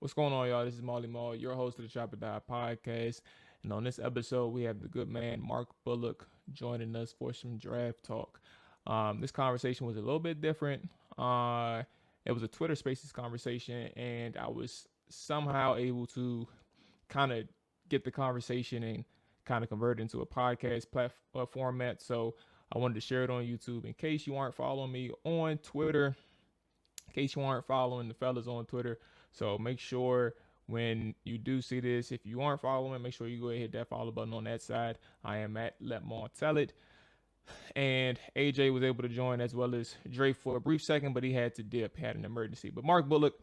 What's going on, y'all? This is Molly Mall, your host of the Chopper Die podcast. And on this episode, we have the good man Mark Bullock joining us for some draft talk. This conversation was a little bit different. It was a Twitter Spaces conversation, and I was somehow able to kind of get the conversation and kind of convert it into a podcast format. So I wanted to share it on YouTube. In case you aren't following me on Twitter, in case you aren't following the fellas on Twitter. So make sure when you do see this, if you aren't following, make sure you go ahead and hit that follow button on that side. I am at Let Maul Tell It. And AJ was able to join as well as Dre for a brief second, but he had to dip, had an emergency. But Mark Bullock,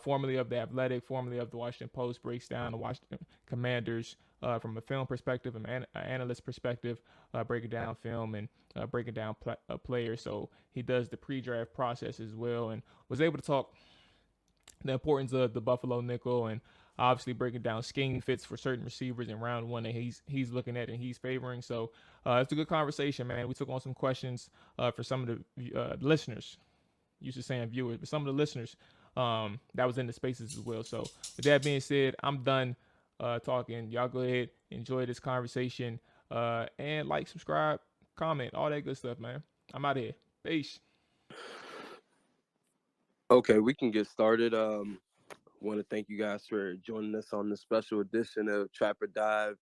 formerly of The Athletic, formerly of the Washington Post, breaks down the Washington Commanders from a film perspective, an analyst perspective, breaking down film and breaking down players. So he does the pre-draft process as well, and was able to talk the importance of the Buffalo nickel and obviously breaking down scheme fits for certain receivers in round one that he's looking at and he's favoring. So it's a good conversation, man. We took on some questions for some of the listeners. Used to saying viewers, but some of the listeners that was in the spaces as well. So with that being said, I'm done talking. Y'all go ahead, enjoy this conversation, and like, subscribe, comment, all that good stuff, man. I'm out of here. Peace. Okay, we can get started. Want to thank you guys for joining us on the special edition of Trapper Dive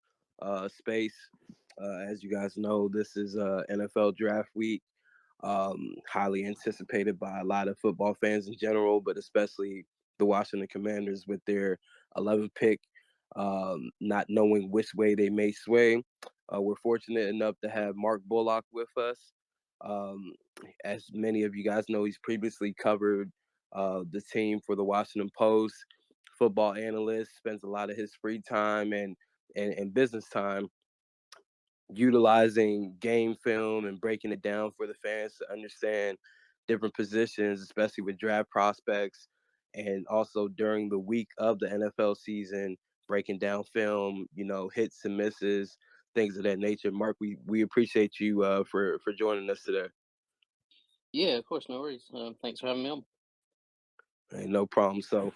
Space. As you guys know, this is NFL Draft Week, highly anticipated by a lot of football fans in general, but especially the Washington Commanders with their 11th pick, not knowing which way they may sway. We're fortunate enough to have Mark Bullock with us. Um, as many of you guys know, he's previously covered the team for the Washington Post, football analyst, spends a lot of his free time and business time utilizing game film and breaking it down for the fans to understand different positions, especially with draft prospects, and also during the week of the NFL season, breaking down film, hits and misses, things of that nature. Mark, we appreciate you for joining us today. Yeah, of course, no worries. Thanks for having me on. Hey, no problem. So,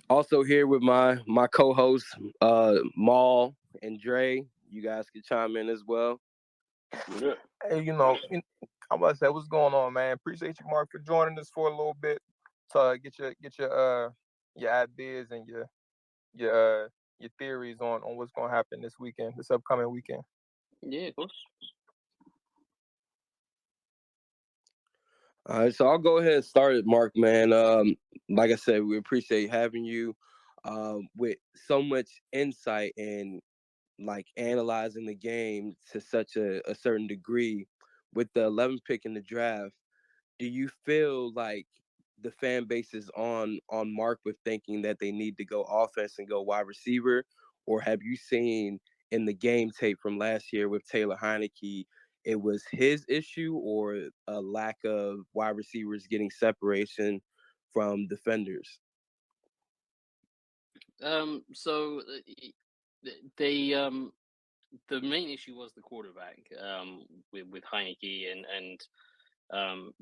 also here with my co-hosts, Maul and Dre. You guys can chime in as well. Hey, I'm about to say, what's going on, man? Appreciate you, Mark, for joining us for a little bit to get your ideas and your theories on what's gonna happen this weekend, this upcoming weekend. Yeah, of course. All right, so I'll go ahead and start it, Mark, man. Like I said, we appreciate having you with so much insight and like analyzing the game to such a certain degree. With the 11th pick in the draft, do you feel like the fan base is on Mark with thinking that they need to go offense and go wide receiver, or have you seen in the game tape from last year with Taylor Heineke, it was his issue or a lack of wide receivers getting separation from defenders? So they the main issue was the quarterback with Heineke and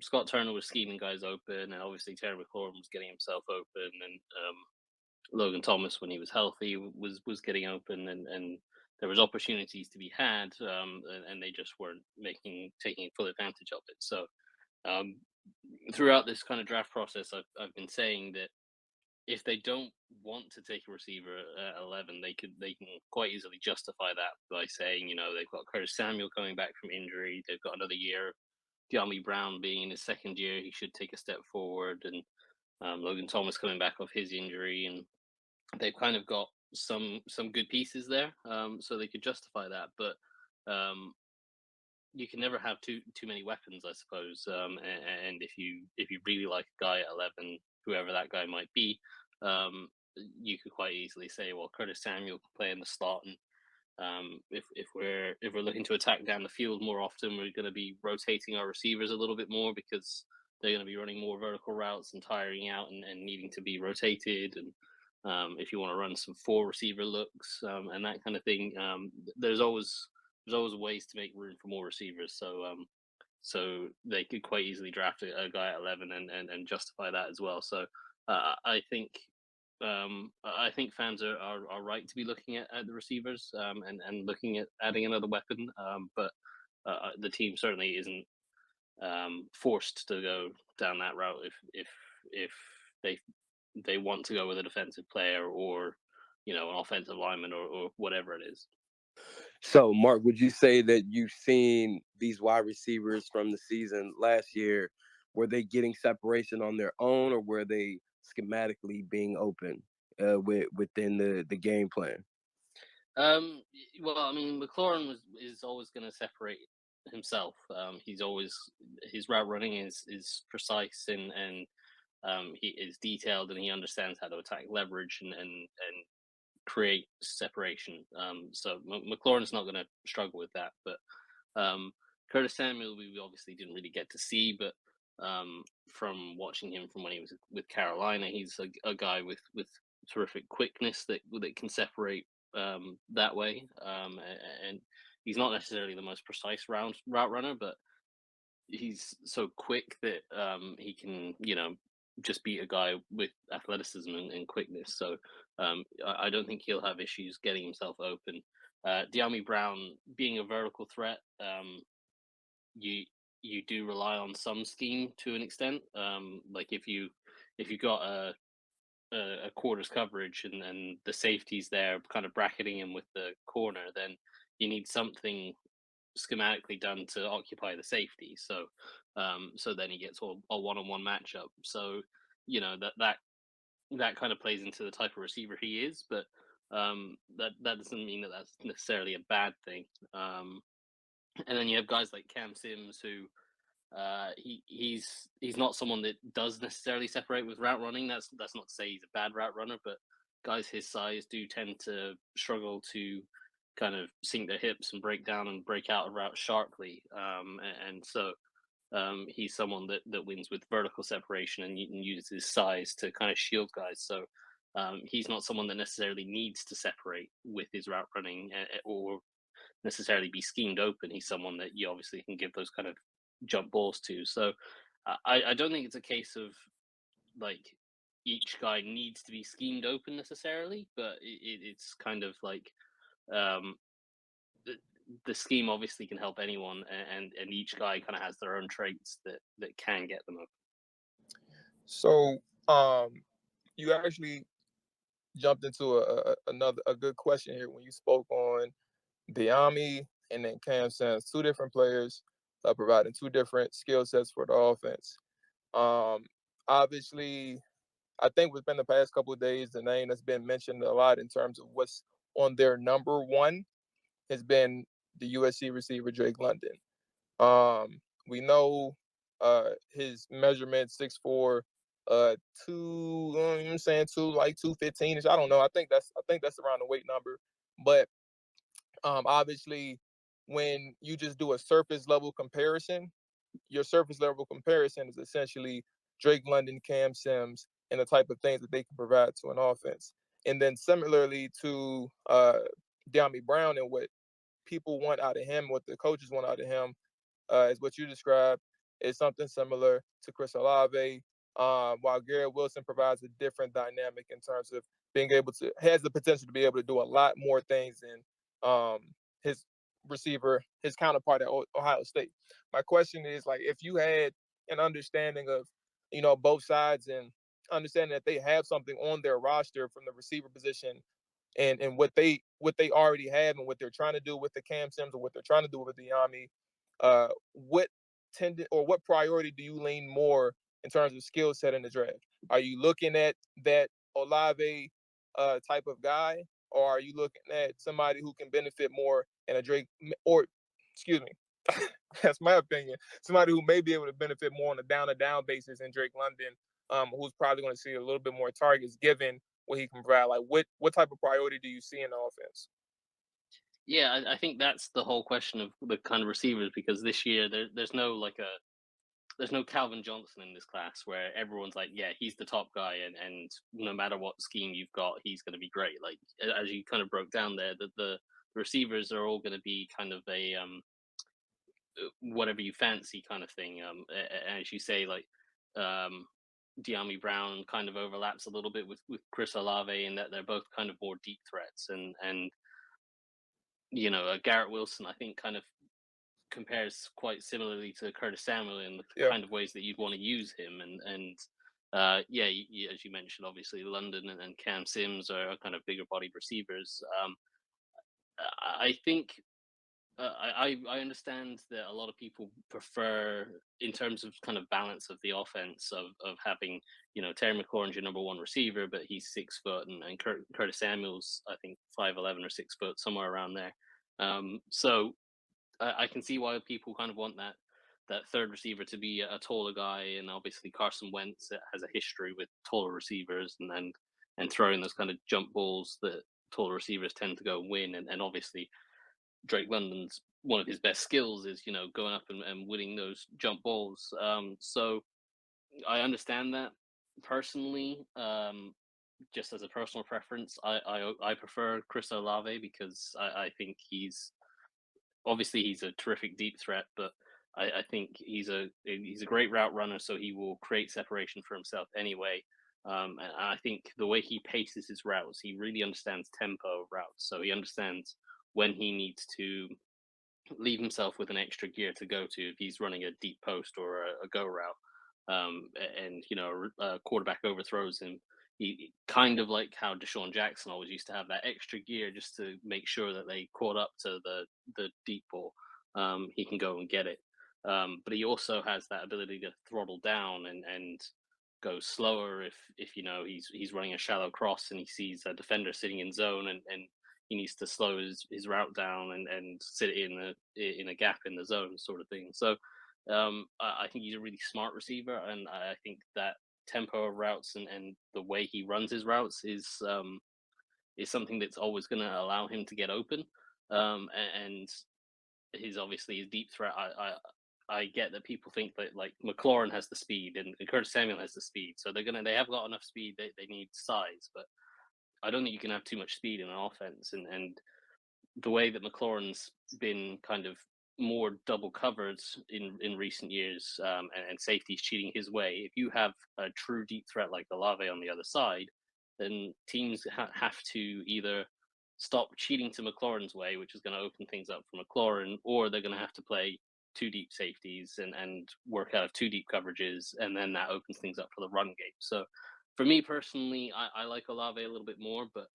Scott Turner was scheming guys open, and obviously Terry McLaurin was getting himself open, and Logan Thomas, when he was healthy, was getting open, and there was opportunities to be had, and they just weren't taking full advantage of it. So um, throughout this kind of draft process, I've been saying that if they don't want to take a receiver at 11, they can quite easily justify that by saying, they've got Curtis Samuel coming back from injury, they've got another year. De'Ami Brown being in his second year, he should take a step forward, and Logan Thomas coming back off his injury, and they've kind of got some good pieces there, so they could justify that. But you can never have too many weapons, I suppose. And if you really like a guy at 11, whoever that guy might be, you could quite easily say, well, Curtis Samuel can play in the slot, and if we're looking to attack down the field more often, we're going to be rotating our receivers a little bit more because they're going to be running more vertical routes and tiring out and needing to be rotated. And if you want to run some four receiver looks and that kind of thing, there's always ways to make room for more receivers. So they could quite easily draft a guy at 11 and justify that as well. So I think I think fans are right to be looking at the receivers, and looking at adding another weapon. But the team certainly isn't forced to go down that route if they they want to go with a defensive player, or an offensive lineman, or whatever it is. So, Mark, would you say that you've seen these wide receivers from the season last year? Were they getting separation on their own, or were they schematically being open within the game plan? Well, I mean, McLaurin is always going to separate himself. He's always his route running is precise, and he is detailed, and he understands how to attack leverage and create separation. So McLaurin's not going to struggle with that. But Curtis Samuel, we obviously didn't really get to see, but from watching him from when he was with Carolina, he's a guy with terrific quickness that can separate that way. And he's not necessarily the most precise route runner, but he's so quick that he can, just beat a guy with athleticism and quickness. So I don't think he'll have issues getting himself open. De'Ami Brown being a vertical threat, you you do rely on some scheme to an extent. Like if you got a quarters coverage, and the safeties there kind of bracketing him with the corner, then you need something schematically done to occupy the safety. So then he gets a one-on-one matchup. So that kind of plays into the type of receiver he is, but that doesn't mean that that's necessarily a bad thing. And then you have guys like Cam Sims, who he's not someone that does necessarily separate with route running. That's not to say he's a bad route runner, but guys his size do tend to struggle to kind of sink their hips and break down and break out a route sharply. And so he's someone that wins with vertical separation and uses his size to kind of shield guys. So he's not someone that necessarily needs to separate with his route running, or necessarily be schemed open. He's someone that you obviously can give those kind of jump balls to. So I don't think it's a case of like each guy needs to be schemed open necessarily, but it's kind of like um, the scheme obviously can help anyone, and each guy kind of has their own traits that can get them open. So, you actually jumped into a good question here when you spoke on Diami and then Cam Sims, two different players providing two different skill sets for the offense. Um, Obviously, I think within the past couple of days, the name that's been mentioned a lot in terms of what's on their number one has been the USC receiver Drake London. We know his measurement 6'4", two. I'm saying two like 215 ish. I don't know. I think that's around the weight number. But obviously, when you just do a surface level comparison, your surface level comparison is essentially Drake London, Cam Sims, and the type of things that they can provide to an offense. And then similarly to De'Ami Brown and what people want out of him, what the coaches want out of him, is what you described, is something similar to Chris Olave. While Garrett Wilson provides a different dynamic in terms of being able to, has the potential to be able to do a lot more things than his receiver, his counterpart at Ohio State. My question is, like, if you had an understanding of, both sides, and understanding that they have something on their roster from the receiver position, and what they already have and what they're trying to do with the Cam Sims or what they're trying to do with the Yami, what tended or what priority do you lean more in terms of skill set in the draft? Are you looking at that Olave type of guy, or are you looking at somebody who can benefit more in a Drake, or excuse me, that's my opinion, somebody who may be able to benefit more on a down to down basis in Drake London, who's probably going to see a little bit more targets given what he can provide? Like, what type of priority do you see in the offense? Yeah, I think that's the whole question of the kind of receivers, because this year there's no Calvin Johnson in this class where everyone's like, yeah, he's the top guy, and no matter what scheme you've got, he's going to be great. Like, as you kind of broke down there, that the receivers are all going to be kind of a whatever you fancy kind of thing. As you say, like, um, De'Ami Brown kind of overlaps a little bit with Chris Olave, in that they're both kind of more deep threats, and Garrett Wilson, I think, kind of compares quite similarly to Curtis Samuel in the Yeah. kind of ways that you'd want to use him, and as you mentioned, obviously London and Cam Sims are kind of bigger bodied receivers. I think I understand that a lot of people prefer, in terms of kind of balance of the offense, of having Terry McLaurin's your number one receiver, but he's 6 foot, and Curtis Samuel's, I think, 5'11" or 6 foot, somewhere around there. So I can see why people kind of want that third receiver to be a taller guy, and obviously Carson Wentz has a history with taller receivers, and throwing those kind of jump balls that taller receivers tend to go win, and obviously Drake London's one of his best skills is going up and winning those jump balls. So I understand that. Personally, just as a personal preference, I prefer Chris Olave, because I think he's a terrific deep threat, but I think he's a great route runner, so he will create separation for himself anyway. And I think the way he paces his routes, he really understands tempo of routes, so he understands when he needs to leave himself with an extra gear to go to if he's running a deep post or a go route. And a quarterback overthrows him. He kind of like how Deshaun Jackson always used to have that extra gear just to make sure that they caught up to the deep ball. He can go and get it, but he also has that ability to throttle down and go slower if he's running a shallow cross and he sees a defender sitting in zone, and he needs to slow his route down and sit in a gap in the zone, sort of thing. So I think he's a really smart receiver, and I think that tempo of routes and the way he runs his routes is something that's always going to allow him to get open. And obviously his deep threat. I get that people think that like McLaurin has the speed and Curtis Samuel has the speed, so they have got enough speed. They need size, but I don't think you can have too much speed in an offense. And the way that McLaurin's been kind of more double covered in recent years, and safety's cheating his way. If you have a true deep threat like Olave on the other side, then teams have to either stop cheating to McLaurin's way, which is going to open things up for McLaurin, or they're going to have to play two deep safeties and work out of two deep coverages, and then that opens things up for the run game. So for me personally, I like Olave a little bit more, but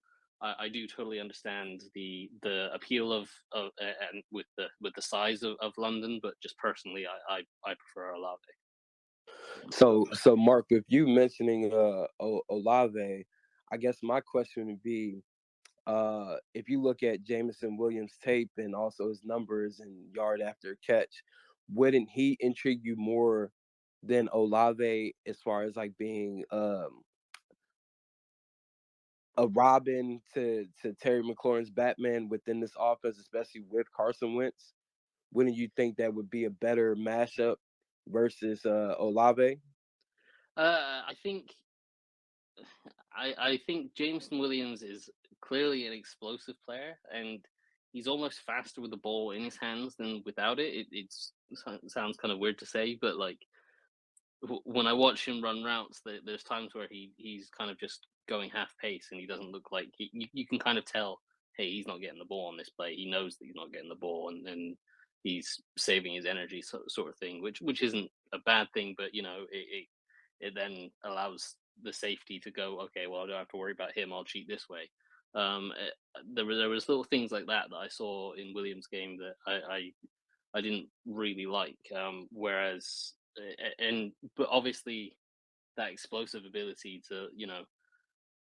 I do totally understand the appeal of and with the size of London, but just personally, I prefer Olave. So Mark, with you mentioning Olave, I guess my question would be, if you look at Jameson Williams' tape and also his numbers and yard after catch, wouldn't he intrigue you more than Olave as far as like being a Robin to Terry McLaurin's Batman within this offense, especially with Carson Wentz? Wouldn't you think that would be a better mashup versus Olave? I think Jameson Williams is clearly an explosive player, and he's almost faster with the ball in his hands than without it. It sounds kind of weird to say, but like when I watch him run routes, there's times where he's kind of just going half pace, and he doesn't look like you can kind of tell, hey, he's not getting the ball on this play. He knows that he's not getting the ball, and he's saving his energy, sort of thing, which isn't a bad thing, but it then allows the safety to go, okay, well, I don't have to worry about him. I'll cheat this way. There was little things like that I saw in Williams' game that I didn't really like. Whereas, but obviously that explosive ability to,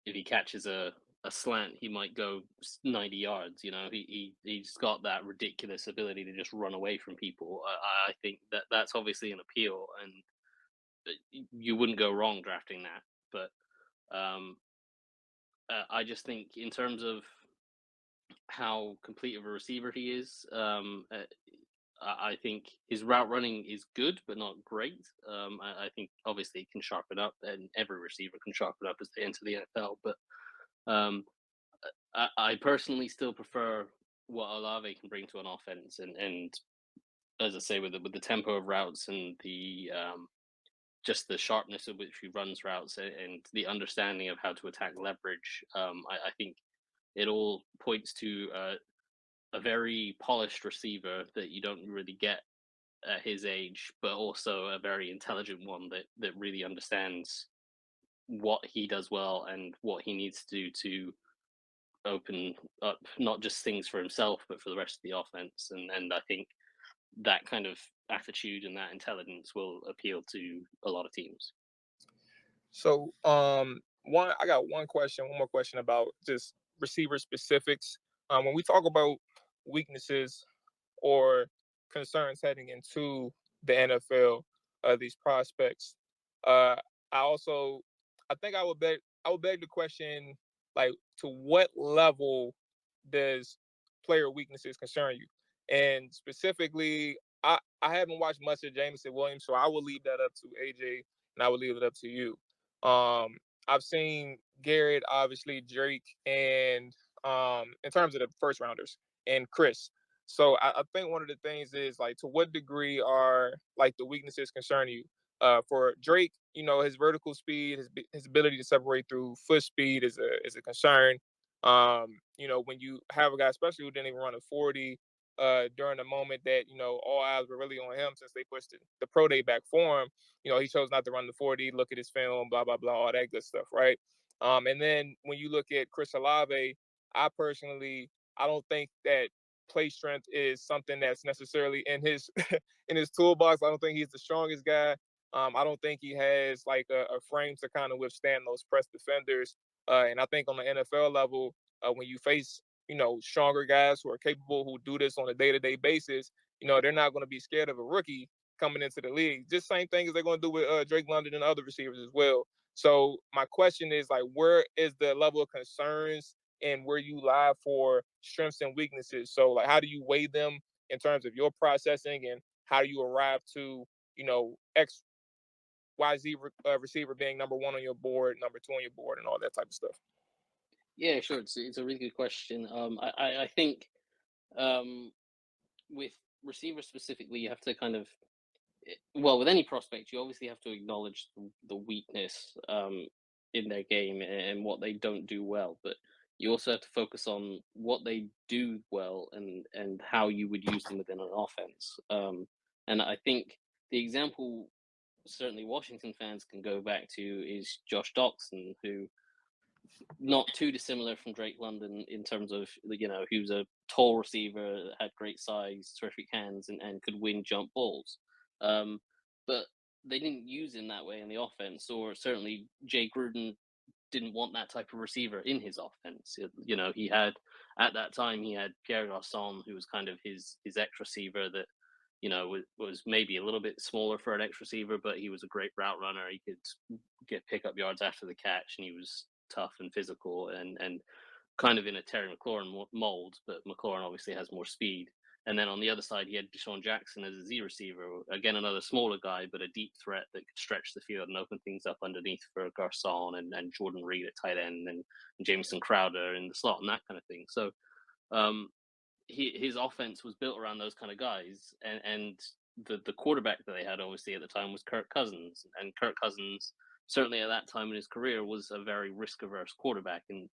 if he catches a slant, he might go 90 yards. He's got that ridiculous ability to just run away from people. I think that's obviously an appeal, and you wouldn't go wrong drafting that. But I just think in terms of how complete of a receiver he is, I think his route running is good, but not great. I think obviously he can sharpen up, and every receiver can sharpen up as they enter the NFL. But I personally still prefer what Olave can bring to an offense, and as I say, with the tempo of routes and the just the sharpness of which he runs routes and the understanding of how to attack leverage. I think it all points to a very polished receiver that you don't really get at his age, but also a very intelligent one that really understands what he does well and what he needs to do to open up not just things for himself but for the rest of the offense. And I think that kind of attitude and that intelligence will appeal to a lot of teams. So, I got one more question about just receiver specifics. When we talk about weaknesses or concerns heading into the NFL, these prospects, uh, I also, I think I would beg the question, like, to what level does player weaknesses concern you? And specifically, I haven't watched much of Jameson Williams, so I will leave that up to AJ, and I will leave it up to you. Um, I've seen Garrett, obviously Drake, and in terms of the first rounders, and Chris. So I think one of the things is, like, to what degree are, like, the weaknesses concerning you? For Drake, his vertical speed, his ability to separate through foot speed is a concern. When you have a guy, especially who didn't even run a 40 during the moment that all eyes were really on him since they pushed the pro day back for him. He chose not to run the 40. Look at his film, blah blah blah, all that good stuff, right? And then when you look at Chris Olave, I personally, I don't think that play strength is something that's necessarily in his in his toolbox. I don't think he's the strongest guy. I don't think he has, like, a frame to kind of withstand those press defenders. And I think on the NFL level, when you face stronger guys who are capable, who do this on a day-to-day basis, they're not going to be scared of a rookie coming into the league. Just same thing as they're going to do with Drake London and other receivers as well. So my question is, like, where is the level of concerns and where you lie for strengths and weaknesses? So, like, how do you weigh them in terms of your processing, and how do you arrive to X YZ receiver being number one on your board, number two on your board, and all that type of stuff? Yeah, sure. It's a really good question. I think um, with receivers specifically, you have to kind of well, with any prospect, you obviously have to acknowledge the weakness in their game and what they don't do well, but you also have to focus on what they do well and how you would use them within an offense. And I think the example certainly Washington fans can go back to is Josh Doxson, who not too dissimilar from Drake London in terms of, he was a tall receiver, had great size, terrific hands, and could win jump balls. Um, but they didn't use him that way in the offense, or certainly Jay Gruden didn't want that type of receiver in his offense. He had at that time he had Pierre Garcon, who was kind of his X receiver that was maybe a little bit smaller for an X receiver, but he was a great route runner. He could get pick up yards after the catch, and he was tough and physical and kind of in a Terry McLaurin mold, but McLaurin obviously has more speed. And then on the other side, he had Deshaun Jackson as a Z receiver, again another smaller guy, but a deep threat that could stretch the field and open things up underneath for Garcon and Jordan Reed at tight end and Jameson Crowder in the slot and that kind of thing. So um, his offense was built around those kind of guys, and the quarterback that they had obviously at the time was Kirk Cousins, and Kirk Cousins certainly at that time in his career was a very risk averse quarterback, and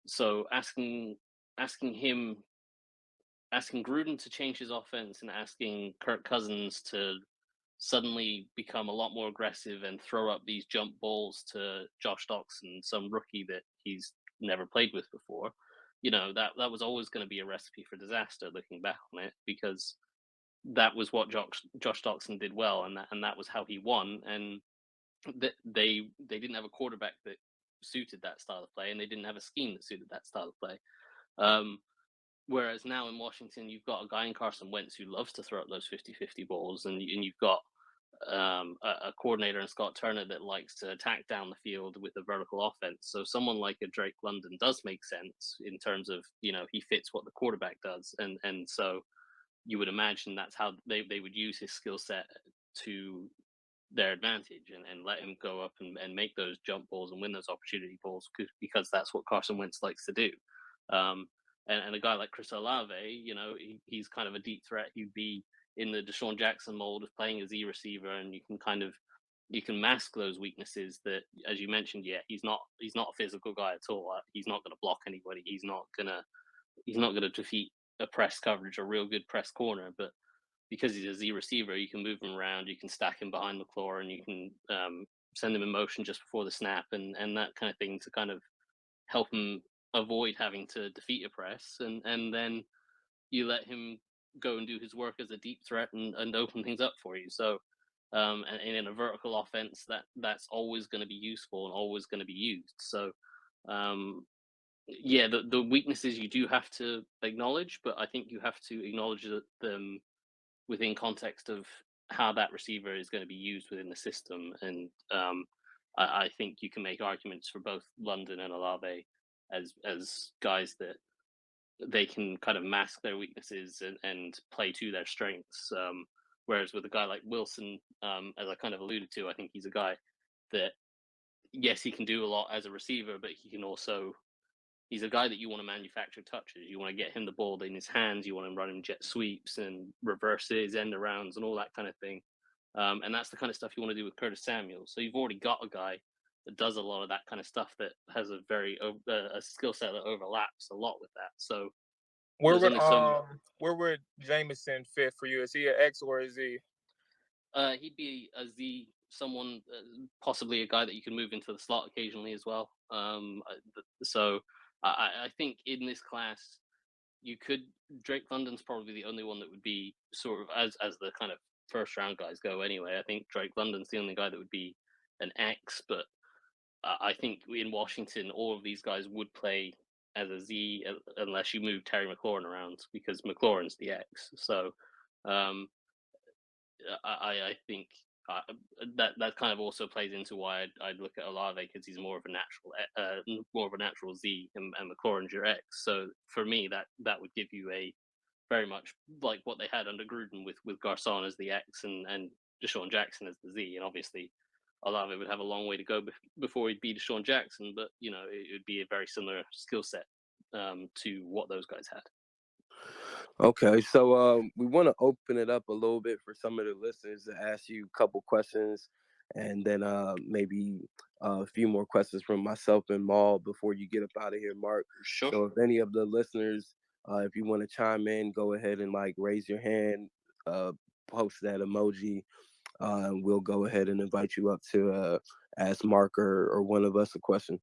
so asking Gruden to change his offense and asking Kirk Cousins to suddenly become a lot more aggressive and throw up these jump balls to Josh Doxson, some rookie that he's never played with before, that was always going to be a recipe for disaster looking back on it, because that was what Josh Doxson did well, and that was how he won. And they didn't have a quarterback that suited that style of play, and they didn't have a scheme that suited that style of play. Whereas now in Washington, you've got a guy in Carson Wentz who loves to throw up those 50-50 balls, and you've got a coordinator in Scott Turner that likes to attack down the field with a vertical offense. So someone like a Drake London does make sense in terms of, he fits what the quarterback does. And so you would imagine that's how they would use his skill set to their advantage and let him go up and make those jump balls and win those opportunity balls, because that's what Carson Wentz likes to do. And a guy like Chris Olave, he's kind of a deep threat. He'd be in the Deshaun Jackson mold of playing a Z receiver, and you can kind of you can mask those weaknesses that, as you mentioned, yeah, he's not a physical guy at all. He's not going to block anybody. He's not gonna defeat a press coverage, a real good press corner. But because he's a Z receiver, you can move him around, you can stack him behind McLaurin, you can send him in motion just before the snap, and that kind of thing to kind of help him avoid having to defeat a press, and then you let him go and do his work as a deep threat and open things up for you. So and in a vertical offense, that's always going to be useful and always going to be used. So um, yeah, the weaknesses you do have to acknowledge, but I think you have to acknowledge them within context of how that receiver is going to be used within the system. And I think you can make arguments for both London and Olave as guys that they can kind of mask their weaknesses and play to their strengths. Whereas with a guy like Wilson, as I kind of alluded to, I think he's a guy that, yes, he can do a lot as a receiver, but he can also, he's a guy that you want to manufacture touches. You want to get him the ball in his hands. You want him running jet sweeps and reverses, end arounds, and all that kind of thing. And that's the kind of stuff you want to do with Curtis Samuel. So you've already got a guy that does a lot of that kind of stuff, that has a very a skill set that overlaps a lot with that. So Where there's would only so where would Jameson fit for you? Is he an X or a Z? he'd be a Z, someone possibly a guy that you can move into the slot occasionally as well. So I think in this class, you could, Drake London's probably the only one that would be sort of, as the kind of first round guys go anyway. I think Drake London's the only guy that would be an X, but I think in Washington, all of these guys would play as a Z unless you move Terry McLaurin around, because McLaurin's the X. So um, I think that kind of also plays into why I'd look at Olave, because he's more of a natural Z, and McLaurin's your X. So for me, that would give you a very much like what they had under Gruden with Garcon as the X and Deshaun Jackson as the Z. And obviously, Olave would have a long way to go before he'd be Deshaun Jackson, but it would be a very similar skill set to what those guys had. Okay, so we want to open it up a little bit for some of the listeners to ask you a couple questions, and then maybe a few more questions from myself and Maul before you get up out of here, Mark. Sure. So if any of the listeners, if you want to chime in, go ahead and raise your hand, post that emoji, and we'll go ahead and invite you up to ask Mark or one of us a question.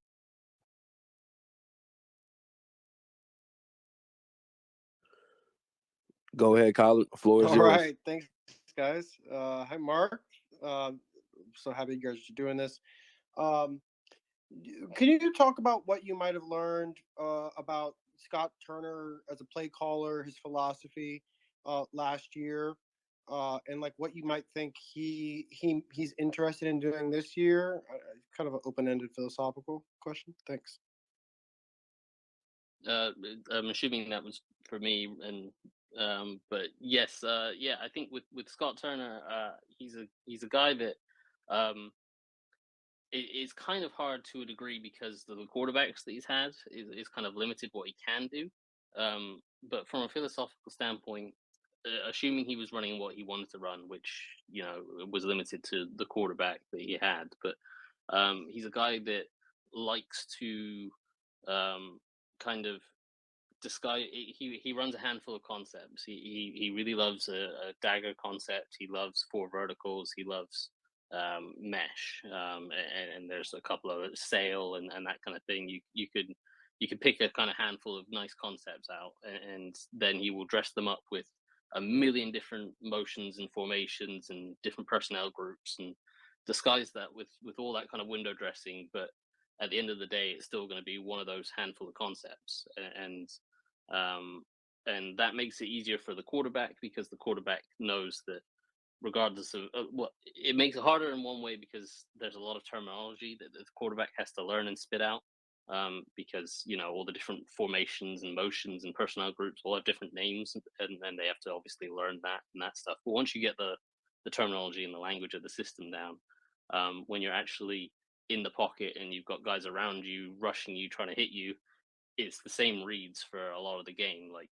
Go ahead, Colin. The floor is yours. All right, thanks, guys. Hi, Mark. So happy you guys are doing this. Can you talk about what you might have learned about Scott Turner as a play caller, his philosophy last year, and what you might think he's interested in doing this year? Kind of an open-ended philosophical question. Thanks. I'm assuming that was for me, and but yes, yeah, I think with Scott Turner, he's a guy that it's kind of hard to a degree, because the quarterbacks that he's had is kind of limited what he can do. But from a philosophical standpoint, assuming he was running what he wanted to run, which was limited to the quarterback that he had, but he's a guy that likes to kind of disguise. He runs a handful of concepts. He really loves a dagger concept. He loves four verticals. He loves mesh, and there's a couple of sail and that kind of thing. You could pick a kind of handful of nice concepts out, and then he will dress them up with a million different motions and formations and different personnel groups, and disguise that with all that kind of window dressing. But at the end of the day, it's still going to be one of those handful of concepts, and that makes it easier for the quarterback, because the quarterback knows that regardless of what, it makes it harder in one way, because there's a lot of terminology that the quarterback has to learn and spit out, because all the different formations and motions and personnel groups all have different names, and then they have to obviously learn that stuff. But once you get the terminology and the language of the system down, when you're actually in the pocket and you've got guys around you rushing you, trying to hit you, it's the same reads for a lot of the game. Like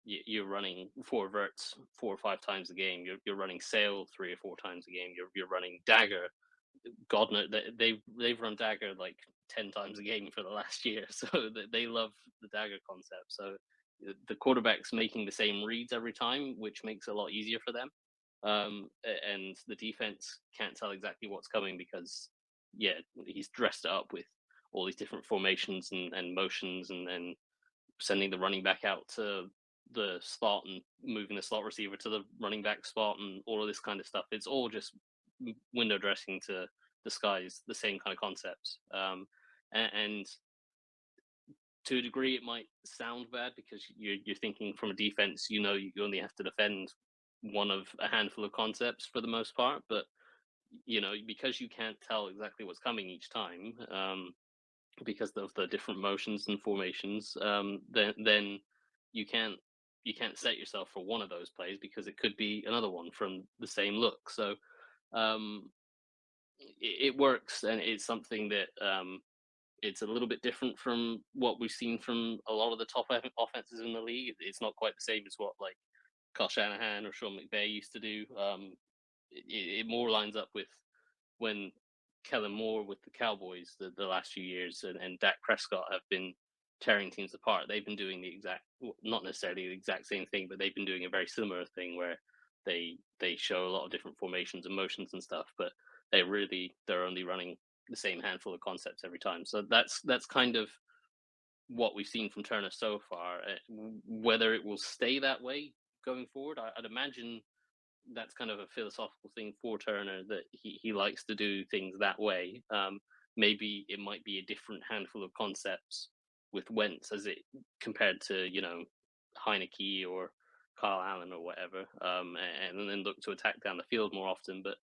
you're running four verts 4 or 5 times a game. You're running sail 3 or 4 times a game. You're running dagger God knows they've run dagger like 10 times a game for the last year, so they love the dagger concept. So the quarterback's making the same reads every time, which makes it a lot easier for them. And the defense can't tell exactly what's coming because, yeah, he's dressed it up with all these different formations and motions and sending the running back out to the slot and moving the slot receiver to the running back spot and all of this kind of stuff. It's all just window dressing to disguise the same kind of concepts. And to a degree, it might sound bad because you're thinking from a defense, you only have to defend one of a handful of concepts for the most part, but because you can't tell exactly what's coming each time, because of the different motions and formations, then you can't set yourself for one of those plays because it could be another one from the same look. So it works, and it's something that it's a little bit different from what we've seen from a lot of the top offenses in the league. It's not quite the same as what like Kyle Shanahan or Sean McVay used to do. It more lines up with when Kellen Moore with the Cowboys the last few years and Dak Prescott have been tearing teams apart. They've been doing the exact, not necessarily the exact same thing, but they've been doing a very similar thing where they show a lot of different formations and motions and stuff, but they're only running the same handful of concepts every time. So that's kind of what we've seen from Turner so far. Whether it will stay that way going forward, I'd imagine that's kind of a philosophical thing for Turner, that he likes to do things that way. Maybe it might be a different handful of concepts with Wentz as it compared to Heineke or Kyle Allen or whatever, and then look to attack down the field more often. But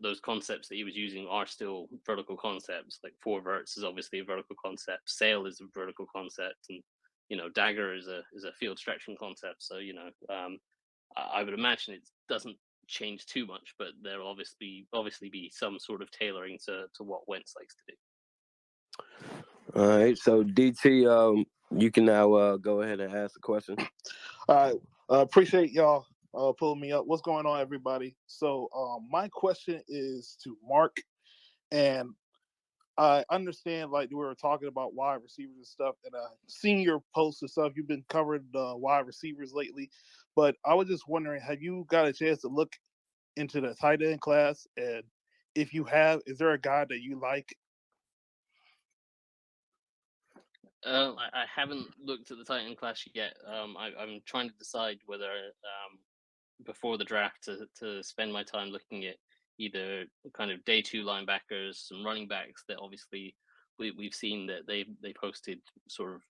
those concepts that he was using are still vertical concepts. Like four verts is obviously a vertical concept. Sail is a vertical concept, and dagger is a field stretching concept. So I would imagine it doesn't change too much, but there'll obviously be some sort of tailoring to what Wentz likes to do. All right, so DT, you can now go ahead and ask the question. All right, appreciate y'all pulling me up. What's going on, everybody? So my question is to Mark, and I understand like we were talking about wide receivers and stuff, and seen your posts and stuff. You've been covering the wide receivers lately, but I was just wondering, have you got a chance to look into the tight end class? And if you have, is there a guy that you like? I haven't looked at the tight end class yet. I'm trying to decide whether before the draft to spend my time looking at either kind of day two linebackers, some running backs that obviously we've seen that they posted sort of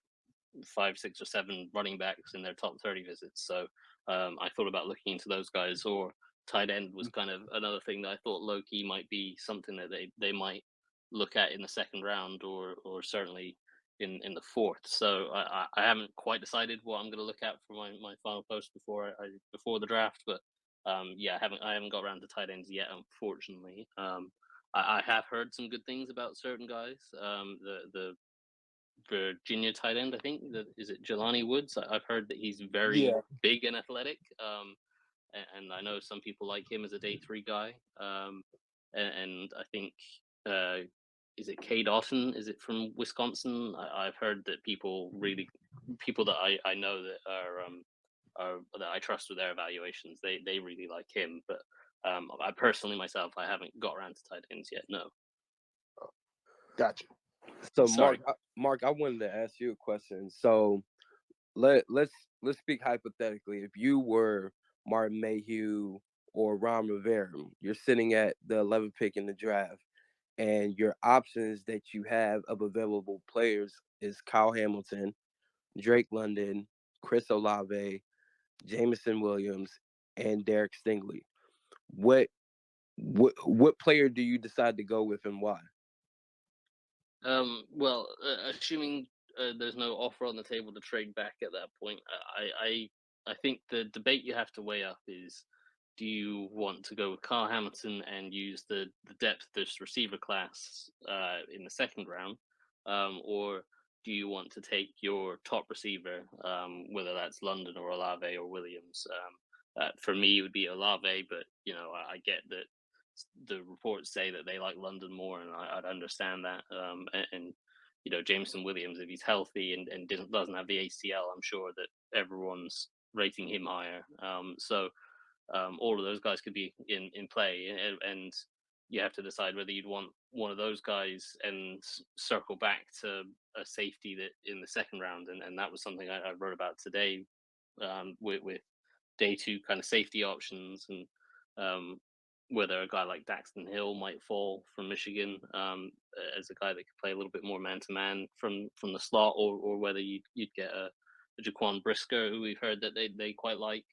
5, 6, or 7 running backs in their top 30 visits. So I thought about looking into those guys, or tight end was kind of another thing that I thought low key might be something that they might look at in the second round, or certainly in the fourth. So I haven't quite decided what I'm going to look at for my final post before the draft, but yeah, I haven't got around to tight ends yet, unfortunately. I have heard some good things about certain guys. The Virginia tight end, I think, is it Jelani Woods? I've heard that he's very big and athletic, and I know some people like him as a day 3 guy. And I think is it K Dawson? Is it from Wisconsin? I've heard that people that I know that are that I trust with their evaluations, they really like him. But I personally myself, I haven't got around to tight ends yet. No. Gotcha. So Sorry. Mark, I wanted to ask you a question. So let's speak hypothetically. If you were Martin Mayhew or Ron Rivera, you're sitting at the 11th pick in the draft, and your options that you have of available players is Kyle Hamilton, Drake London, Chris Olave, Jameson Williams, and Derek Stingley. What player do you decide to go with, and why? Well, assuming there's no offer on the table to trade back at that point, I think the debate you have to weigh up is: do you want to go with Kyle Hamilton and use the depth of this receiver class in the second round, or do you want to take your top receiver, whether that's London or Olave or Williams? For me, it would be Olave, but I get that the reports say that they like London more, and I'd understand that. And you know, Jameson Williams, if he's healthy and doesn't have the ACL, I'm sure that everyone's rating him higher. So all of those guys could be in play, and you have to decide whether you'd want one of those guys and circle back to a safety that in the second round, and that was something I wrote about today, with day two kind of safety options, and whether a guy like Daxton Hill might fall from Michigan, as a guy that could play a little bit more man to man from the slot, or whether you'd get a Jaquan Brisker, who we've heard that they quite like,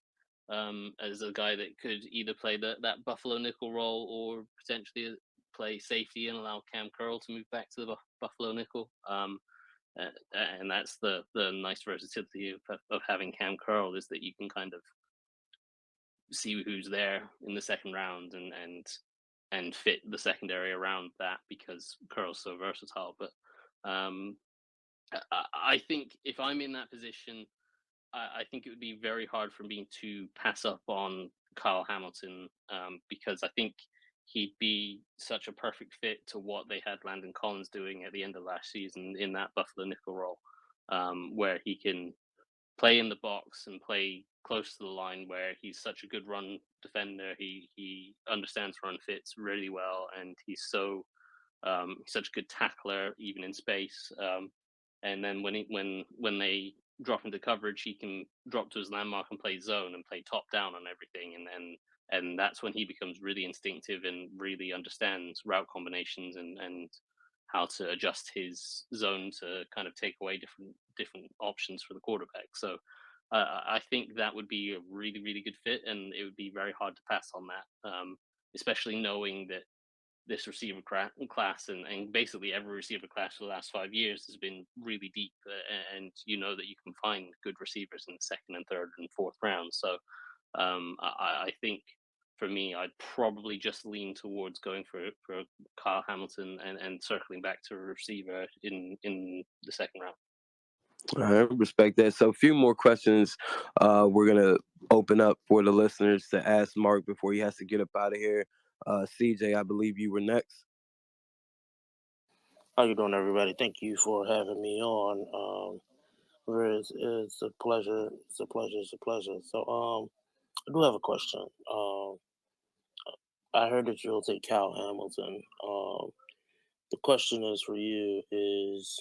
as a guy that could either play that Buffalo nickel role or potentially play safety and allow Cam Curl to move back to the Buffalo nickel. And that's the nice versatility of having Cam Curl, is that you can kind of see who's there in the second round and fit the secondary around that, because Curl's so versatile. But I think if I'm in that position, I think it would be very hard for me to pass up on Kyle Hamilton, because I think he'd be such a perfect fit to what they had Landon Collins doing at the end of last season in that Buffalo nickel role, where he can play in the box and play close to the line, where he's such a good run defender. He understands run fits really well, and he's such a good tackler even in space. And then when they drop into coverage, he can drop to his landmark and play zone and play top down on everything, and that's when he becomes really instinctive and really understands route combinations and how to adjust his zone to kind of take away different options for the quarterback. So I think that would be a really, really good fit, and it would be very hard to pass on that, especially knowing that this receiver class and basically every receiver class for the last 5 years has been really deep, and you know that you can find good receivers in the second and third and fourth round. So I think for me, I'd probably just lean towards going for Kyle Hamilton and circling back to a receiver in the second round. I respect that. So a few more questions we're going to open up for the listeners to ask Mark before he has to get up out of here. CJ, I believe you were next. How you doing, everybody? Thank you for having me on. It's a pleasure. It's a pleasure. It's a pleasure. So, I do have a question. I heard that you'll take Cal Hamilton. The question is for you is,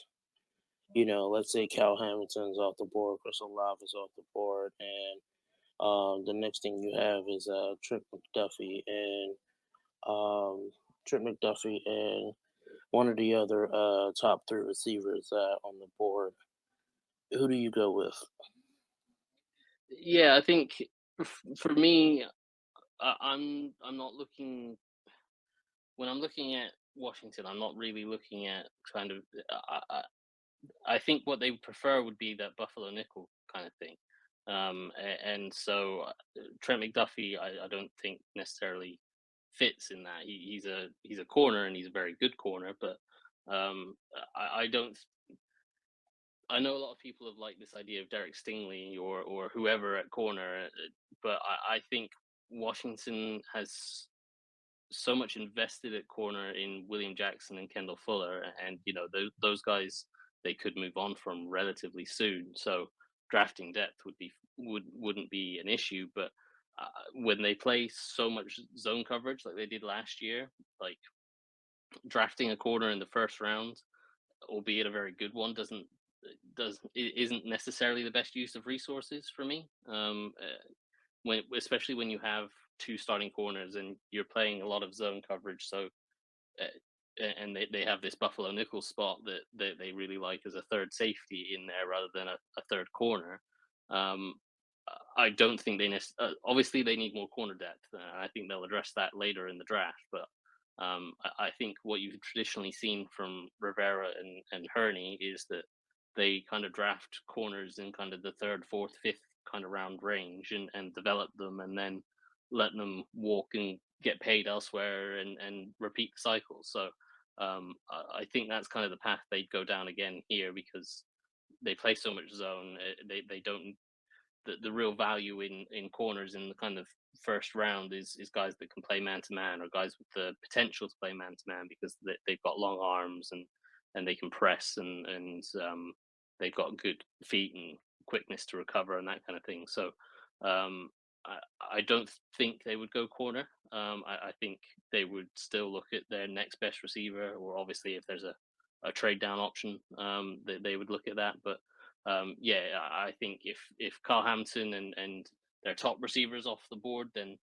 let's say Cal Hamilton's off the board, Chris Olave is off the board, and the next thing you have is Trent McDuffie and one of the other top three receivers on the board. Who do you go with? Yeah, I think for me, I'm not looking, when I'm looking at Washington, I'm not really looking at kind of. I think what they would prefer would be that Buffalo nickel kind of thing, and so Trent McDuffie, I don't think necessarily fits in that. He's a corner, and he's a very good corner, but I don't. I know a lot of people have liked this idea of Derek Stingley or whoever at corner, but I think Washington has so much invested at corner in William Jackson and Kendall Fuller, and those guys they could move on from relatively soon. So drafting depth wouldn't be an issue, but when they play so much zone coverage like they did last year, like drafting a corner in the first round, albeit a very good one, isn't necessarily the best use of resources for me. Especially when you have two starting corners and you're playing a lot of zone coverage, so and they have this Buffalo nickel spot that they really like as a third safety in there rather than a third corner. I don't think obviously they need more corner depth, and I think they'll address that later in the draft. But I think what you've traditionally seen from Rivera and Hurney is that they kind of draft corners in kind of the third, fourth, fifth kind of round range and develop them, and then let them walk and get paid elsewhere and repeat the cycle. So I think that's kind of the path they'd go down again here, because they play so much zone. They don't, the real value in corners in the kind of first round is guys that can play man to man, or guys with the potential to play man to man, because they've got long arms and they can press, and they've got good feet and quickness to recover and that kind of thing. So um, I don't think they would go corner. I think they would still look at their next best receiver, or obviously if there's a trade down option, they would look at that. But yeah, I think if Kyle Hampton and their top receivers off the board, then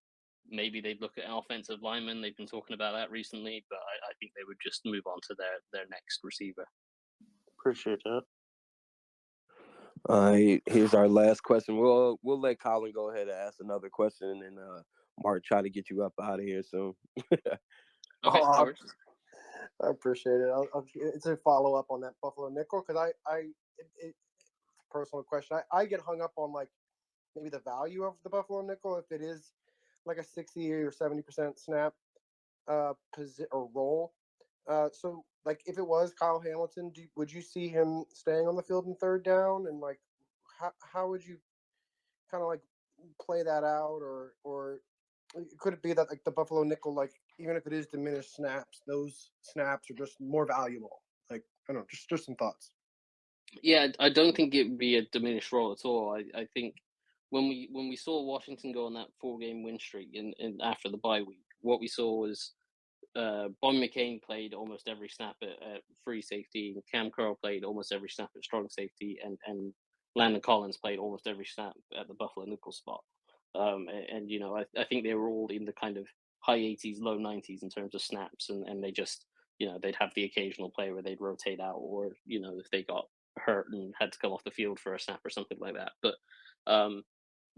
maybe they'd look at an offensive lineman. They've been talking about that recently, but I think they would just move on to their next receiver. Appreciate that. Here's our last question. We'll let Colin go ahead and ask another question, and then Mark try to get you up out of here soon. Okay, Oh, I appreciate it. It's a follow up on that Buffalo nickel, because it's a personal question. I get hung up on like maybe the value of the Buffalo nickel, if it is like a 60 or 70% snap or roll. So like if it was Kyle Hamilton, would you see him staying on the field in third down, and like how would you kind of like play that out, or could it be that like the Buffalo nickel, like even if it is diminished snaps, those snaps are just more valuable? Like I don't know, just some thoughts. Yeah, I don't think it would be a diminished role at all. I think when we saw Washington go on that 4-game win streak and after the bye week, what we saw was Bon McCain played almost every snap at free safety, and Cam Curl played almost every snap at strong safety, and Landon Collins played almost every snap at the Buffalo nickel spot. And you know, I think they were all in the kind of high 80s, low 90s in terms of snaps, and they just, you know, they'd have the occasional play where they'd rotate out, or you know, if they got hurt and had to come off the field for a snap or something like that. But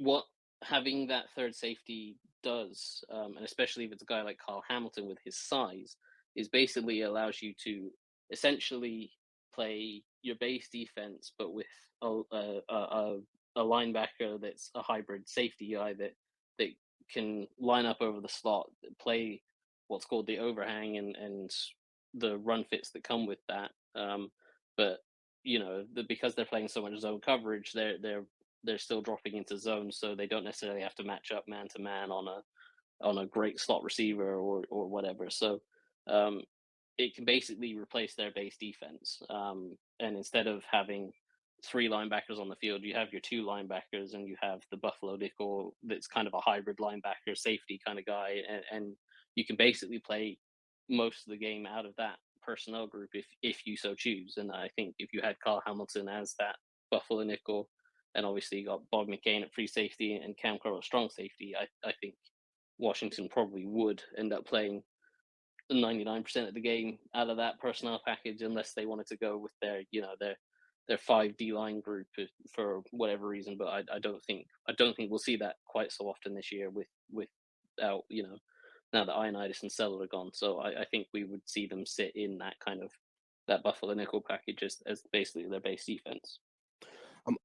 what having that third safety does, and especially if it's a guy like Kyle Hamilton with his size, is basically allows you to essentially play your base defense, but with a linebacker that's a hybrid safety guy that can line up over the slot, play what's called the overhang and the run fits that come with that. But you know, because they're playing so much zone coverage, they're still dropping into zones, so they don't necessarily have to match up man to man on a great slot receiver or whatever. So it can basically replace their base defense. And instead of having 3 linebackers on the field, you have your 2 linebackers, and you have the Buffalo nickel that's kind of a hybrid linebacker safety kind of guy, and you can basically play most of the game out of that personnel group if you so choose. And I think if you had Kyle Hamilton as that Buffalo nickel, and obviously you got Bob McCain at free safety and Cam Curl at strong safety, I think Washington probably would end up playing 99% of the game out of that personnel package, unless they wanted to go with their, you know, their 5 D line group for whatever reason. But I don't think we'll see that quite so often this year without, you know, now that Ioannidis and Sell are gone. So I think we would see them sit in that kind of that Buffalo nickel package as basically their base defense.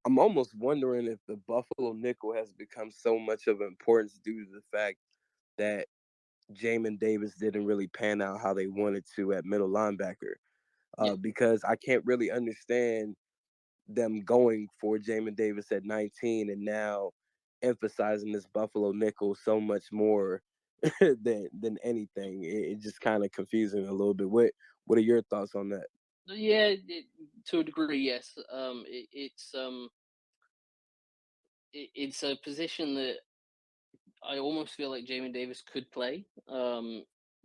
I'm almost wondering if the Buffalo nickel has become so much of importance due to the fact that Jamin Davis didn't really pan out how they wanted to at middle linebacker. Because I can't really understand them going for Jamin Davis at 19 and now emphasizing this Buffalo nickel so much more than anything. It's just kind of confusing a little bit. What are your thoughts on that? Yeah, to a degree, yes. It's a position that I almost feel like Jamin Davis could play,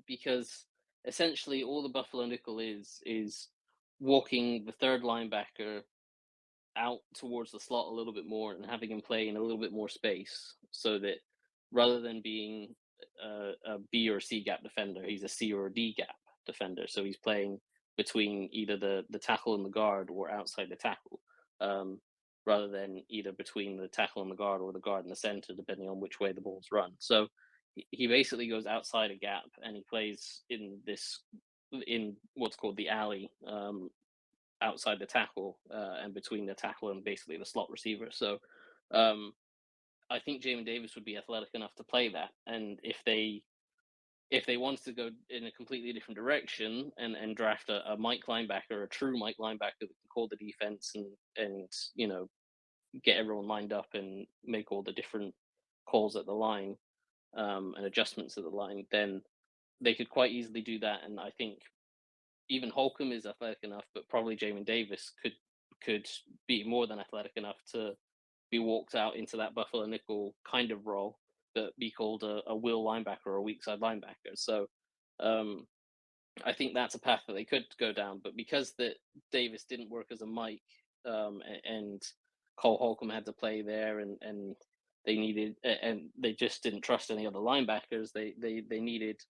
because essentially all the Buffalo nickel is walking the third linebacker out towards the slot a little bit more and having him play in a little bit more space, so that rather than being a B or C gap defender, he's a C or a D gap defender. So he's playing between either the tackle and the guard or outside the tackle, rather than either between the tackle and the guard or the guard and the center, depending on which way the ball's run. So he basically goes outside a gap and he plays in what's called the alley, outside the tackle, and between the tackle and basically the slot receiver. So I think Jamin Davis would be athletic enough to play that. And if they wanted to go in a completely different direction and draft a Mike linebacker, a true Mike linebacker that can call the defense and you know, get everyone lined up and make all the different calls at the line, and adjustments at the line, then they could quite easily do that. And I think even Holcomb is athletic enough, but probably Jamin Davis could be more than athletic enough to be walked out into that Buffalo nickel kind of role, but be called a will linebacker or a weak side linebacker. So I think that's a path that they could go down. But because that Davis didn't work as a Mike, and Cole Holcomb had to play there, and they needed, and they just didn't trust any other linebackers. They needed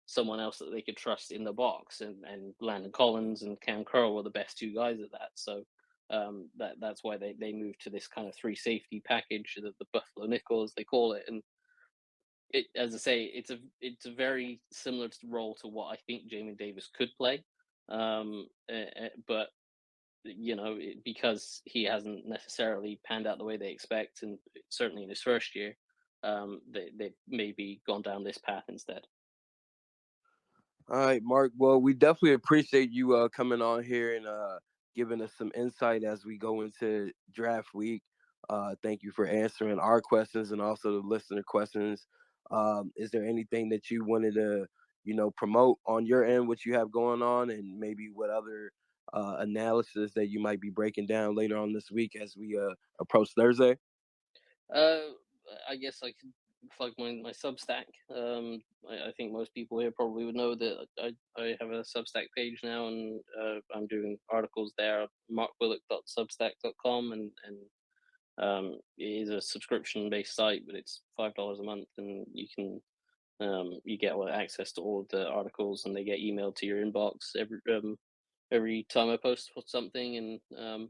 someone else that they could trust in the box, and Landon Collins and Cam Curl were the best two guys at that. So that's why they moved to this kind of three safety package, the Buffalo nickel as they call it. And it, as I say, it's a very similar role to what I think Jamin Davis could play, but because he hasn't necessarily panned out the way they expect, and certainly in his first year, they've maybe gone down this path instead. All right, Mark. Well, we definitely appreciate you coming on here and giving us some insight as we go into draft week. Thank you for answering our questions and also the listener questions. Is there anything that you wanted to, promote on your end, what you have going on, and maybe what other analysis that you might be breaking down later on this week as we approach Thursday? I guess I could plug my Substack. I think most people here probably would know that I have a Substack page now, and I'm doing articles there. markbullock.substack.com, and it is a subscription-based site, but it's $5 a month, and you can you get access to all of the articles, and they get emailed to your inbox every time I post something. And